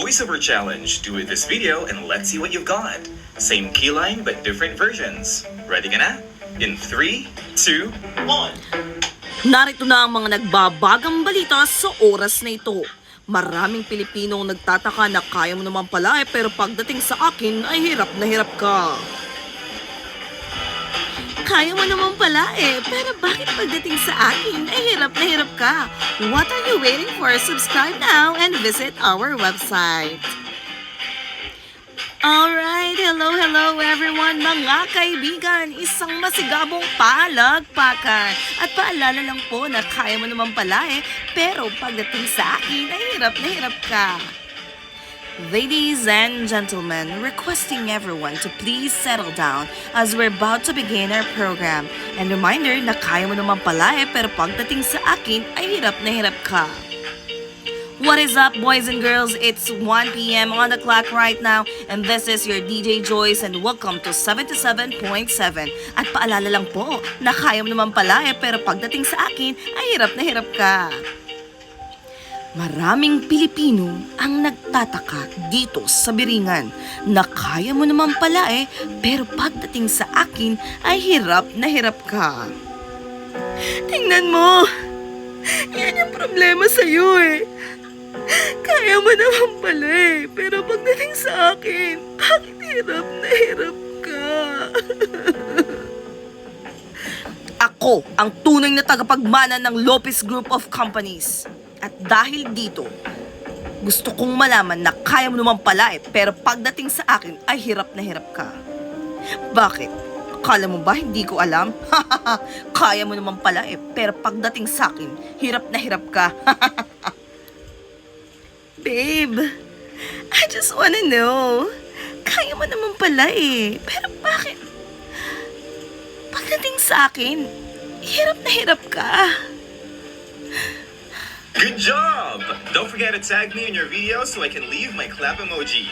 voiceover challenge. Do it this video and let's see what you've got. Same keyline but different versions. Ready ka na? In 3, 2, 1. Narito na ang mga nagbabagang balita sa oras na ito. Maraming Pilipinong nagtataka na kaya mo naman pala pero pagdating sa akin ay hirap na hirap ka. Kaya mo naman pala pero bakit pagdating sa akin ay hirap na hirap ka? What are you waiting for? Subscribe now and visit our website. Alright, hello everyone mga kaibigan, isang masigabong palagpakan. At paalala lang po na kaya mo naman pala pero pagdating sa akin ay hirap na hirap ka. Ladies and gentlemen, requesting everyone to please settle down as we're about to begin our program. And reminder na kaya mo naman pala pero pagdating sa akin ay hirap na hirap ka. What is up, boys and girls? It's 1 p.m. on the clock right now, and this is your DJ Joyce, and welcome to 77.7. At paalala lang po na kaya mo naman pala pero pagdating sa akin ay hirap na hirap ka. Maraming Pilipino ang nagtataka dito sa Biringan na kaya mo naman pala pero pagdating sa akin ay hirap na hirap ka. Tingnan mo, yan yung problema sa'yo Kaya mo naman pala pero pagdating sa akin, bakit hirap na hirap ka? Ako ang tunay na tagapagmana ng Lopez Group of Companies. At dahil dito, gusto kong malaman na kaya mo naman pala pero pagdating sa akin ay hirap na hirap ka. Bakit? Akala mo ba hindi ko alam? Kaya mo naman pala pero pagdating sa akin, hirap na hirap ka. Babe, I just wanna know. Kaya mo naman pala pero bakit? Pagdating sa akin, hirap na hirap ka. Good job! Don't forget to tag me in your video so I can leave my clap emoji.